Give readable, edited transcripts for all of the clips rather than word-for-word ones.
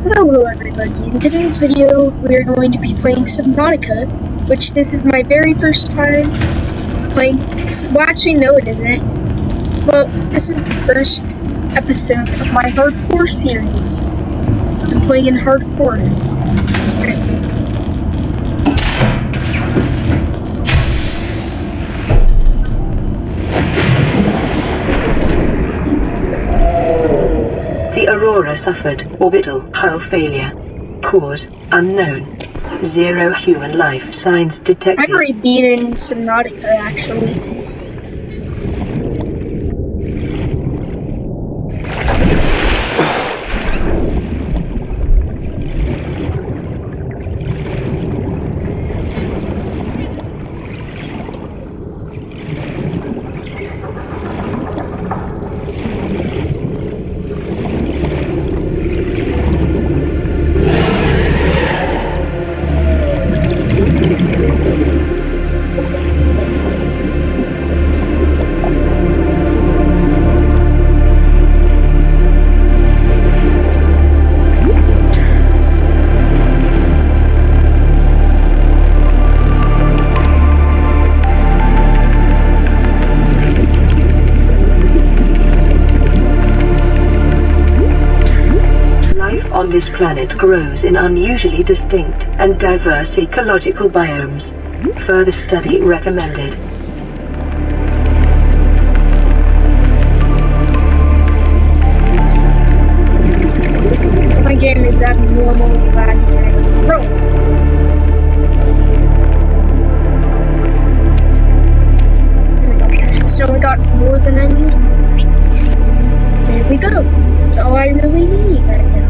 Hello everybody, in today's video we are going to be playing Subnautica, which this is my very first time playing. Well, actually no it isn't. Well, this is the first episode of my hardcore series. I'm playing in hardcore. The Aurora suffered orbital hull failure. Cause unknown. 0 human life signs detected. I've already beaten Subnautica actually. On this planet grows in unusually distinct and diverse ecological biomes. Further study recommended. My game is abnormally laggy and I can roll. So we got more than I need. There we go. That's all I really need right now.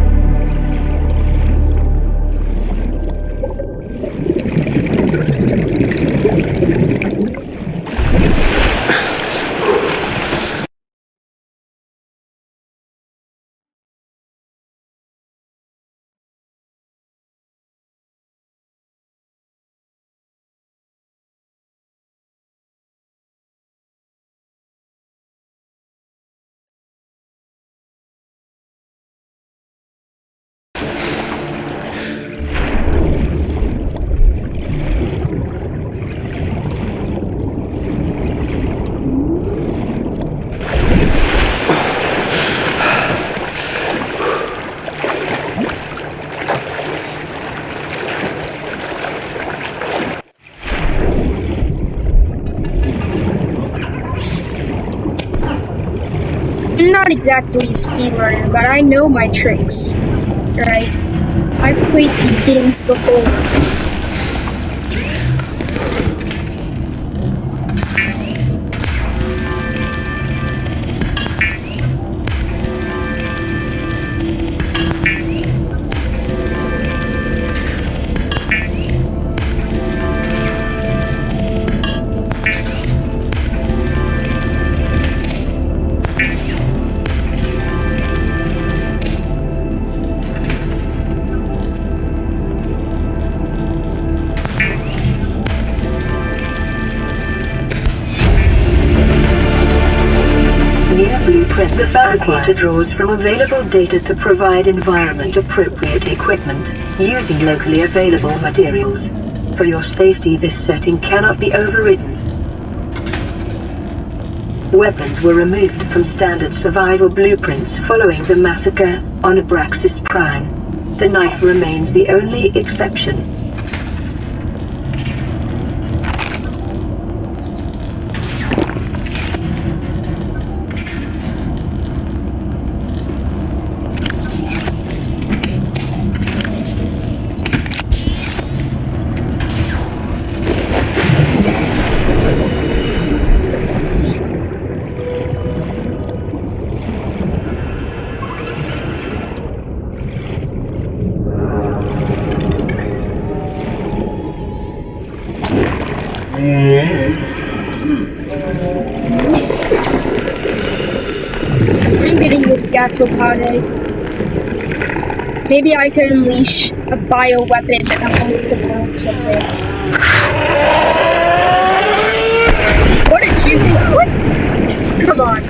I'm not exactly a speedrunner, but I know my tricks, right? I've played these games before. Blueprint. The fabricator draws from available data to provide environment-appropriate equipment, using locally available materials. For your safety, this setting cannot be overridden. Weapons were removed from standard survival blueprints following the massacre on Abraxas Prime. The knife remains the only exception. I'm getting this gasopod. Maybe I can unleash a bioweapon against the world someday. What did you do? What? Come on.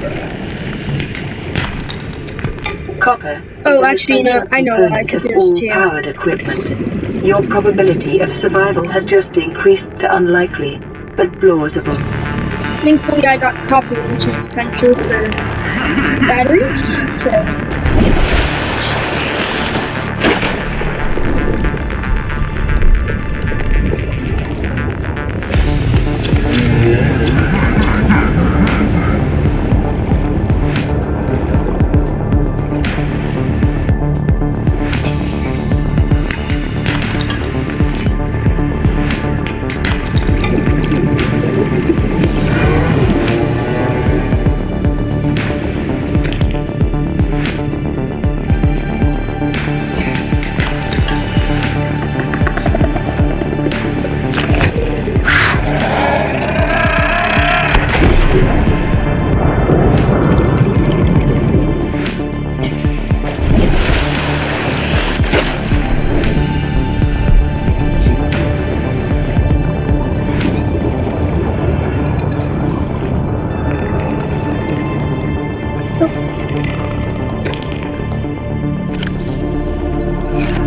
Copper Oh, an actually, essential I know why, component because of there's all two. powered equipment. Your probability of survival has just increased to unlikely, but plausible. Thankfully, I got copper, which is essential for batteries, so...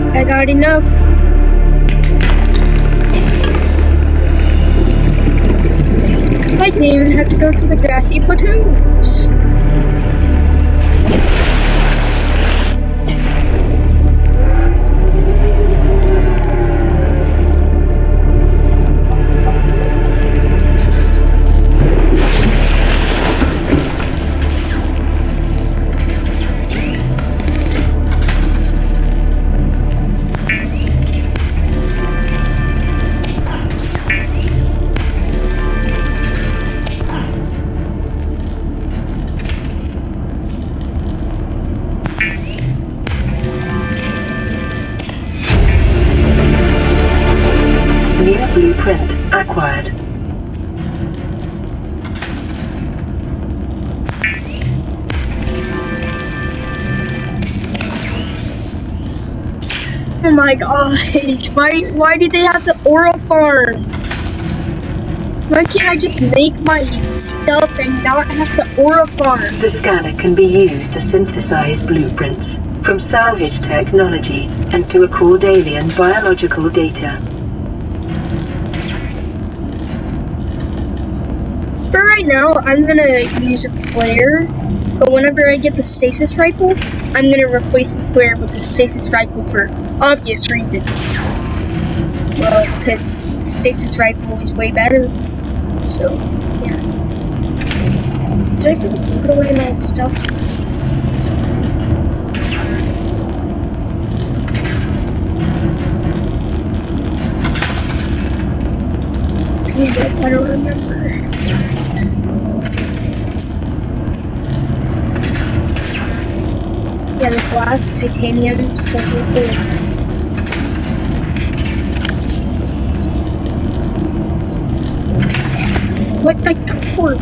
I got enough. I didn't have to go to the grassy plateaus. New blueprint acquired. Oh my gosh, why did they have to oral farm? Why can't I just make my stuff and not have to oral farm? The scanner can be used to synthesize blueprints from salvage technology and to record alien biological data. For right now, I'm gonna use a flare, but whenever I get the stasis rifle, I'm gonna replace the flare with the stasis rifle for obvious reasons. Well, because the stasis rifle is way better. So, yeah. Did I forget to put away my stuff? I don't remember. Yeah, the glass, titanium, silver, gold. What I got for it?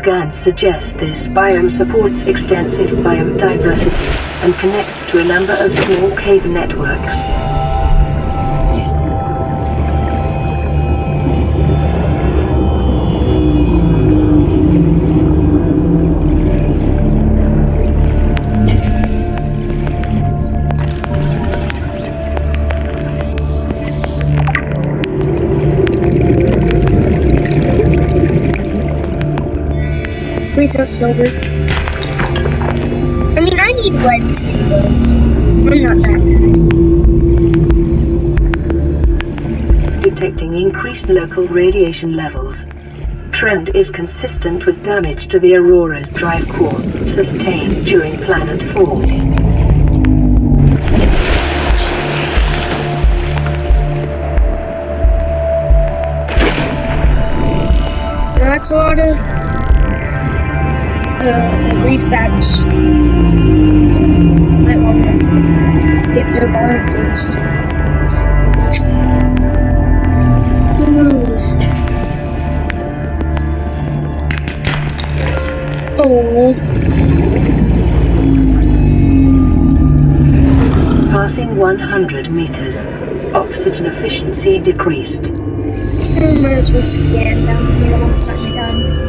scans suggest this biome supports extensive biodiversity and connects to a number of small cave networks. Please have silver. I mean, I need lead to do those. I'm not that bad. Detecting increased local radiation levels. Trend is consistent with damage to the Aurora's drive core sustained during planet fall. That's a lot of reef bats. Might want to get their barnacles. Ooh. Oh. Passing 100 meters. Oxygen efficiency decreased. Might as well scan down here once I'm done.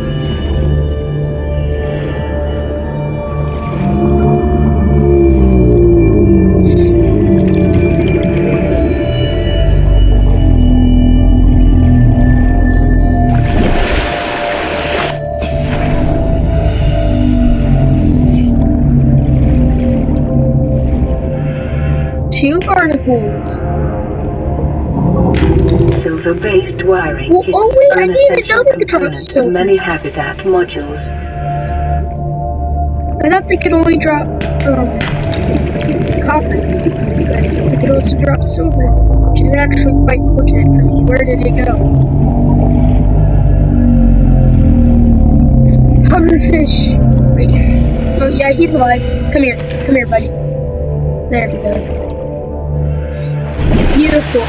Two barnacles. Silver-based wiring Well, kits oh wait, are I an didn't even essential know they could drop component of silver. many habitat modules. I thought they could only drop copper, but they could also drop silver, which is actually quite fortunate for me. Where did it go? Hoverfish. Wait. Oh yeah, he's alive. Come here, buddy. There we go. Beautiful.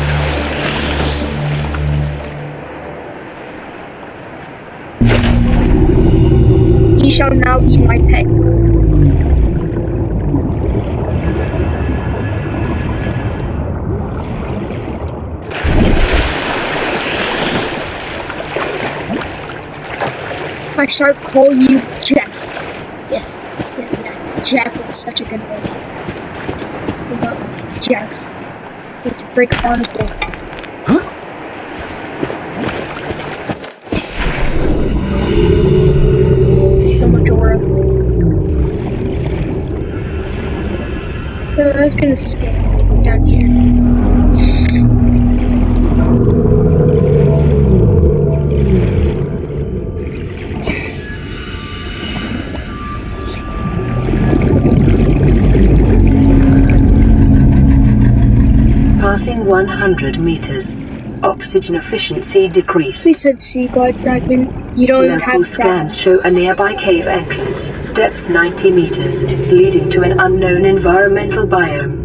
He shall now be my pet. I shall call you Jeff. Yes, yeah, Jeff is such a good name. Jeff. With the brick barnacle. So much aura. I was gonna scan down here. Passing 100 meters. Oxygen efficiency decreased. Please have sea glide fragment. You don't even Local have scans show a nearby cave entrance, depth 90 meters, leading to an unknown environmental biome.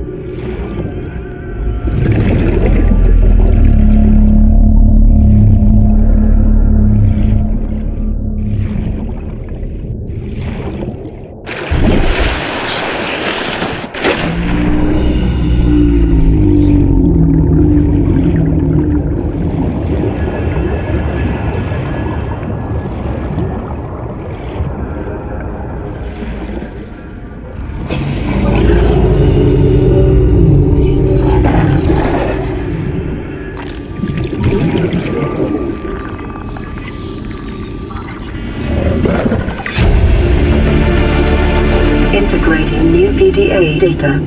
Integrating new PDA data.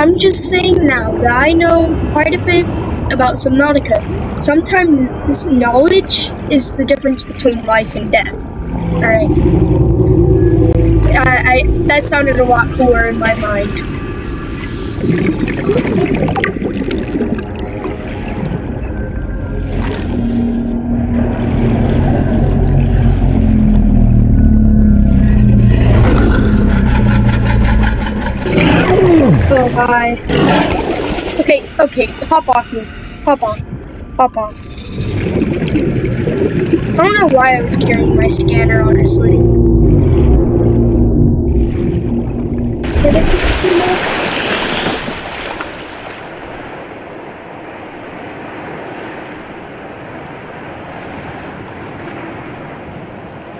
I'm just saying now that I know quite a bit about Subnautica. Sometimes this knowledge is the difference between life and death. Alright. That sounded a lot cooler in my mind. Oh, hi. Okay, hop off me. Hop off. I don't know why I was carrying my scanner, honestly. Did I see that?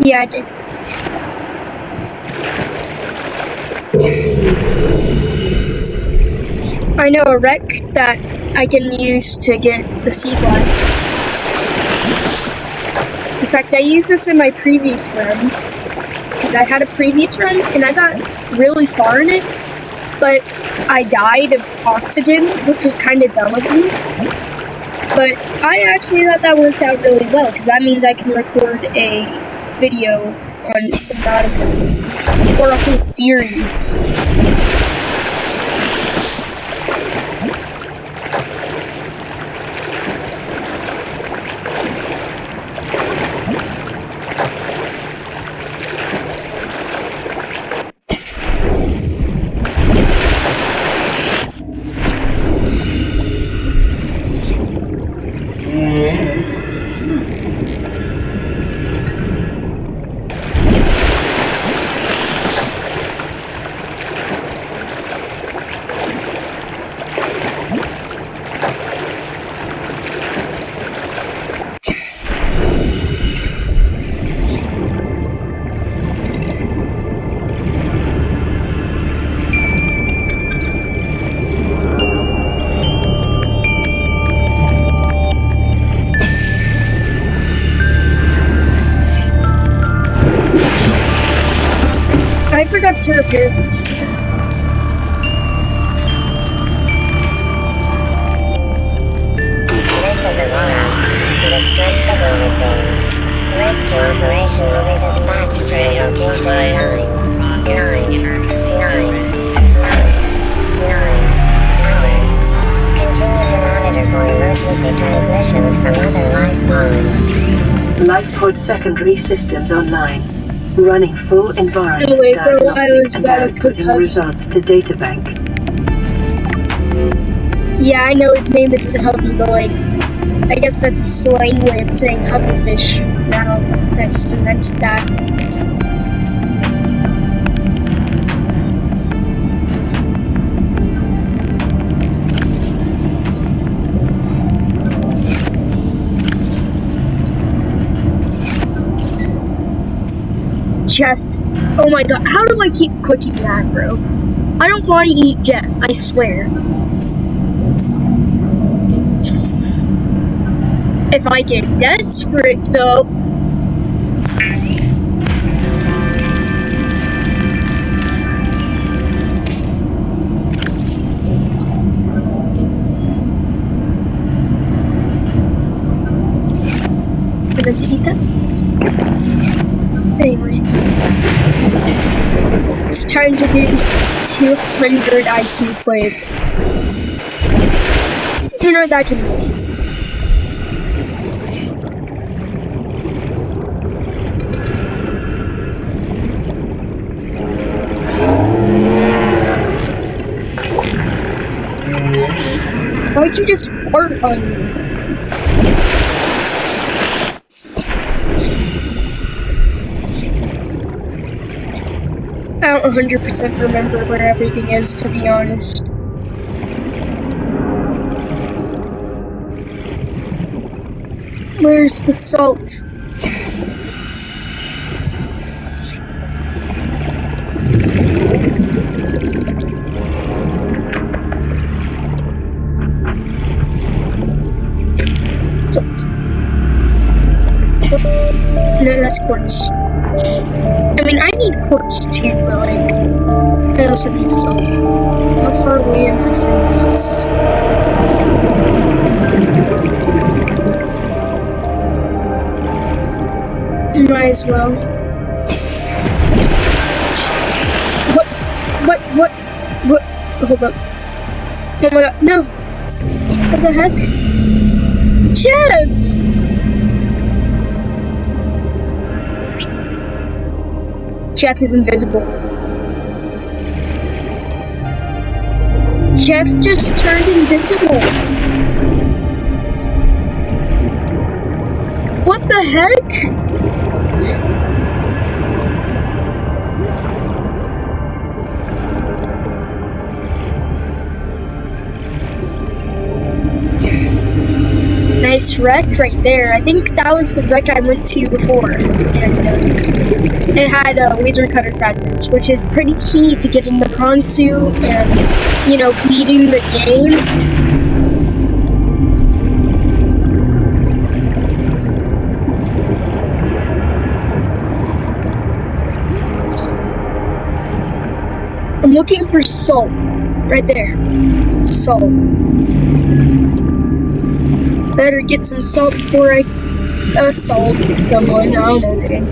Yeah, I did. I know a wreck that I can use to get the seed line. In fact, I used this in my previous run, because I had a previous run, and I got really far in it, but I died of oxygen, which was kind of dumb of me. But I actually thought that worked out really well, because that means I can record a video on Subnautica, or a whole series. I forgot to repair this. This is Aurora. Distress signal received. Rescue operation will be dispatched to location 999 hours. Continue to monitor for emergency transmissions from other life pods. Life pod secondary systems online. Running full environment Anyway, for a while I was diagnostic and about to outputting touch. results to databank. Yeah, I know his name isn't Hovey, but like, I guess that's a slang way of saying hoverfish. Now, that's cemented that. Jeff. Oh my god, how do I keep clicking that, bro? I don't want to eat Jeff, I swear. If I get desperate, though. Gonna eat that? Anyway. It's time to do 200 IQ plays. You know that can be. Why'd you just fart on me? I don't 100% remember where everything is, to be honest. Where's the salt? Salt. No, that's quartz. I mean, I need quartz too, but like, I also need salt. How far away am I from this? Might as well. What? Hold up. Oh my god, no! What the heck? Jeff! Jeff is invisible. Jeff just turned invisible. What the heck? Nice wreck right there. I think that was the wreck I went to before, and it had laser cutter fragments, which is pretty key to getting the Konsu and, you know, beating the game. I'm looking for salt right there. Salt. Better get some salt before I assault someone. I don't know, man.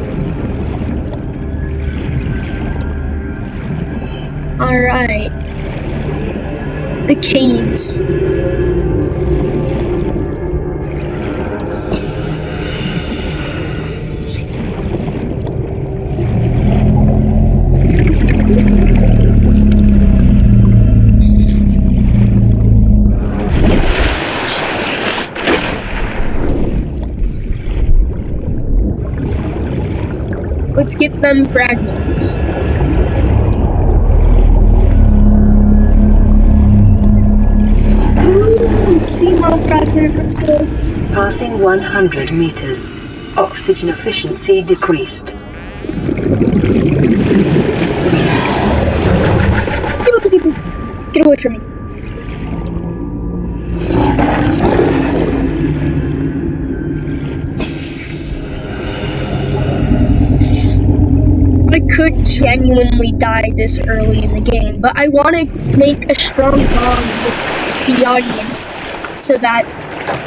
Alright. The caves. Let's get them fragments. Ooh, sea moth fragment, let's go. Passing 100 meters. Oxygen efficiency decreased. Get away from me. I could genuinely die this early in the game, but I want to make a strong bond with the audience so that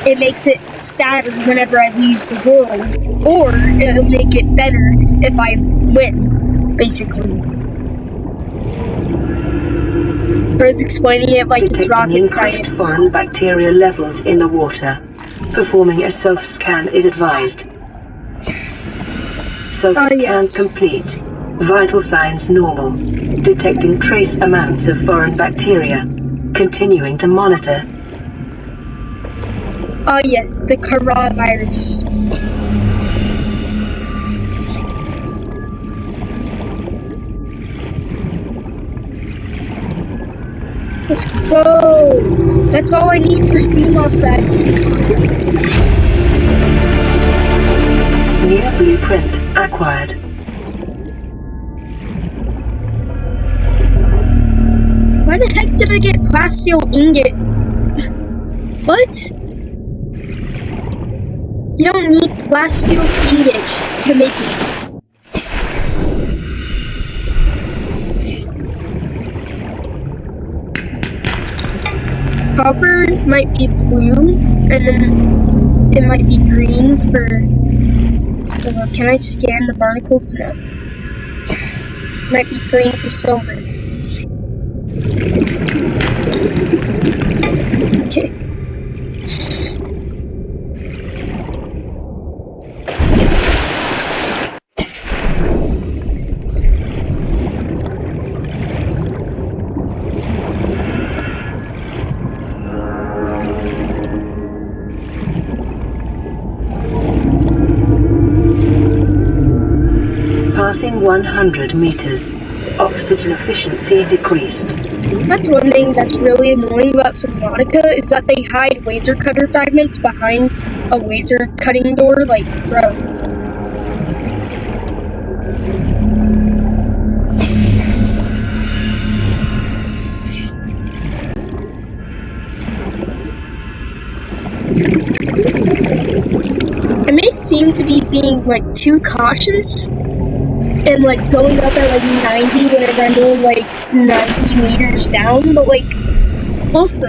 it makes it sadder whenever I lose the world, or it'll make it better if I win, basically. Bro's explaining it like it's rocket Detecting science. increased foreign bacteria levels in the water. Performing a self-scan is advised. Self-scan yes. complete. Vital signs normal. Detecting trace amounts of foreign bacteria. Continuing to monitor. Yes, the coronavirus. Let's go! That's all I need for sea-moth fragments. New blueprint acquired. Why the heck did I get plasteel ingot? What? You don't need plasteel ingots to make it. Copper might be blue, and then it might be green for... Hold on, can I scan the barnacles? No. Might be green for silver. Okay. Passing 100 meters. Oxygen efficiency decreased. That's one thing that's really annoying about Subnautica is that they hide laser cutter fragments behind a laser cutting door, like, bro. I may seem to be being, like, too cautious and, like, going up at, like, 90 whenever I'm going, like, 90 meters down, but, like, also,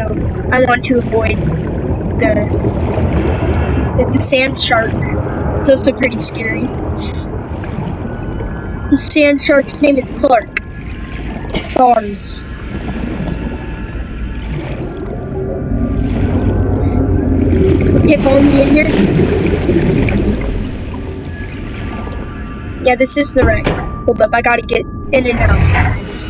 I want to avoid the sand shark. It's also pretty scary. The sand shark's name is Clark. Bars. Okay, follow me in here. Yeah, this is the wreck. Hold up, I gotta get in and out fast.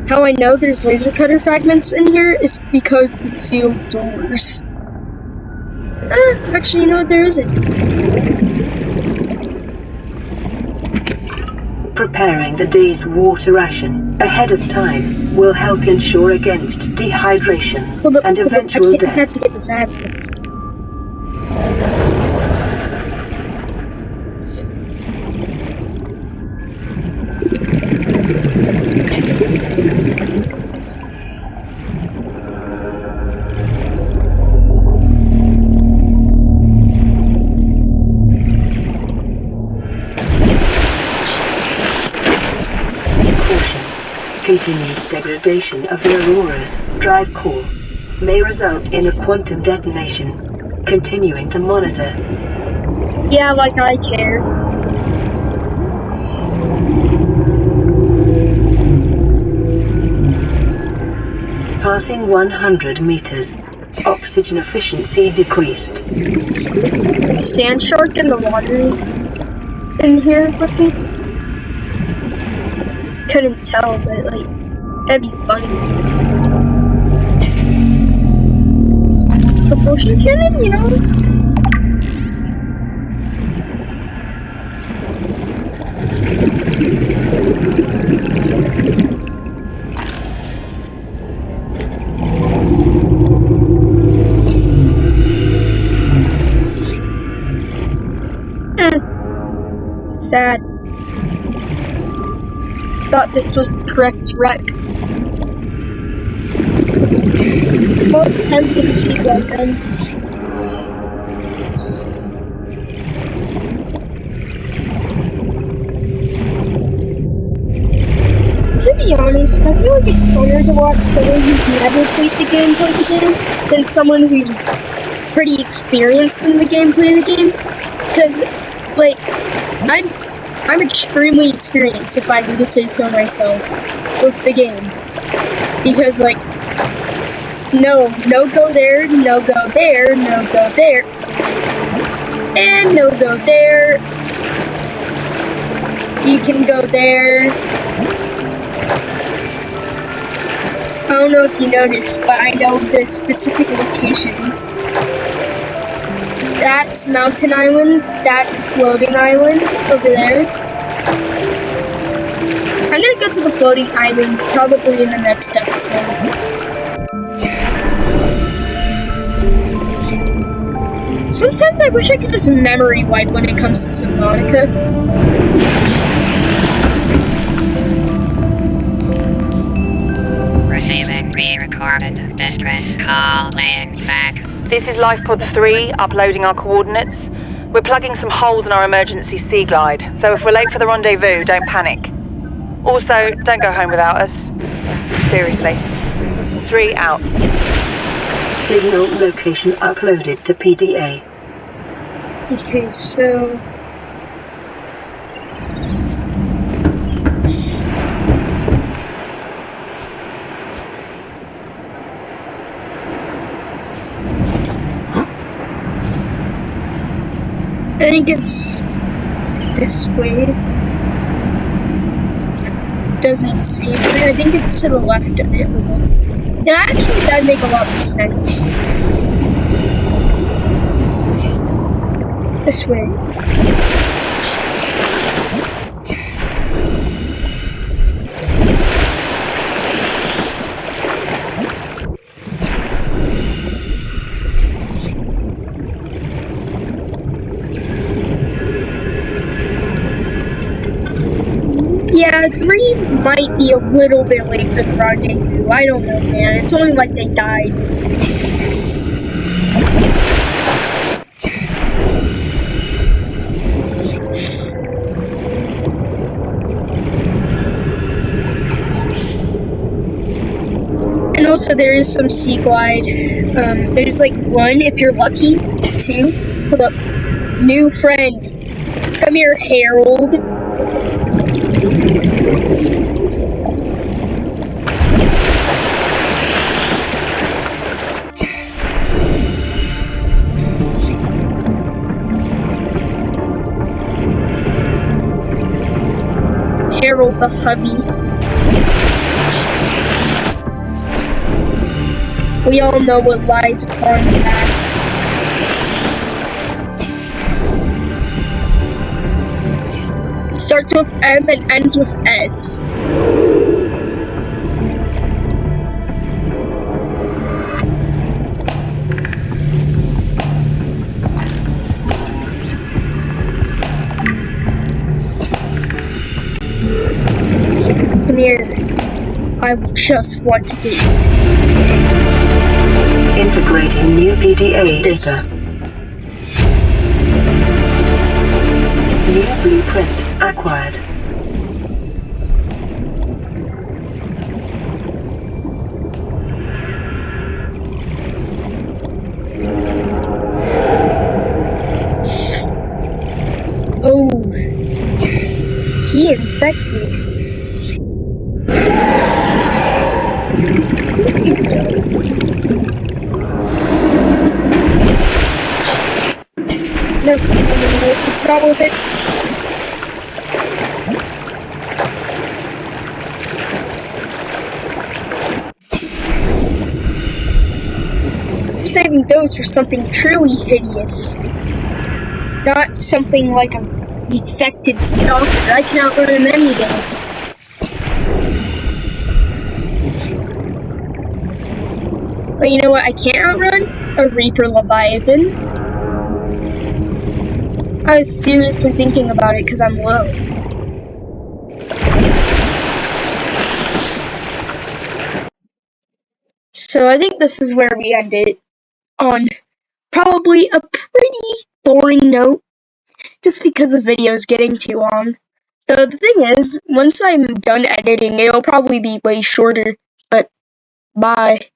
How I know there's laser cutter fragments in here is because the sealed doors. Actually, you know what? There isn't. Preparing the day's water ration ahead of time will help ensure against dehydration and eventual death. I had to get this. I had to get this. Continued degradation of the Aurora's drive core may result in a quantum detonation. Continuing to monitor. Yeah, like I care. Passing 100 meters. Oxygen efficiency decreased. Is a sand shark in the water in here with me? Couldn't tell, but like, that'd be funny. Propulsion cannon, you know? Sad. Thought this was the correct wreck. Well, it's time to get the seatbelt done. To be honest, I feel like it's funner to watch someone who's never played the game play the game than someone who's pretty experienced in the game play the game. Because, like, I'm extremely experienced, if I were to say so myself, with the game. Because, like, no go there, no go there, no go there, and no go there. You can go there. I don't know if you noticed, but I know the specific locations. That's Mountain Island, that's Floating Island, over there. I'm gonna go to the Floating Island probably in the next episode. Sometimes I wish I could just memory wipe when it comes to Subnautica. Receiving pre-recorded distress call laying back. This is Lifepod 3, uploading our coordinates. We're plugging some holes in our emergency sea glide, so if we're late for the rendezvous, don't panic. Also, don't go home without us. Seriously. 3 out. Signal location uploaded to PDA. Okay, so... I think it's this way. Doesn't seem clear. I think it's to the left of it. That actually does make a lot more sense. This way. Yeah, 3 might be a little bit late for the rendezvous. I don't know, man. It's only like they died. And also there is some sea glide. There's like 1 if you're lucky. 2. Hold up. New friend. Come here, Harold. Harold the hubby. We all know what lies upon that. Starts with M and ends with S. Come here. I just want to get you. Integrating new PTA data. New blueprint acquired. Oh, he infected. Please go. No, it's not worth it. I'm saving those for something truly hideous. Not something like an infected stalker. I can outrun him any day. But you know what I can't outrun? A Reaper Leviathan. I was seriously thinking about it because I'm low. So I think this is where we end it, on probably a pretty boring note, just because the video is getting too long. The thing is, once I'm done editing, it'll probably be way shorter, but bye.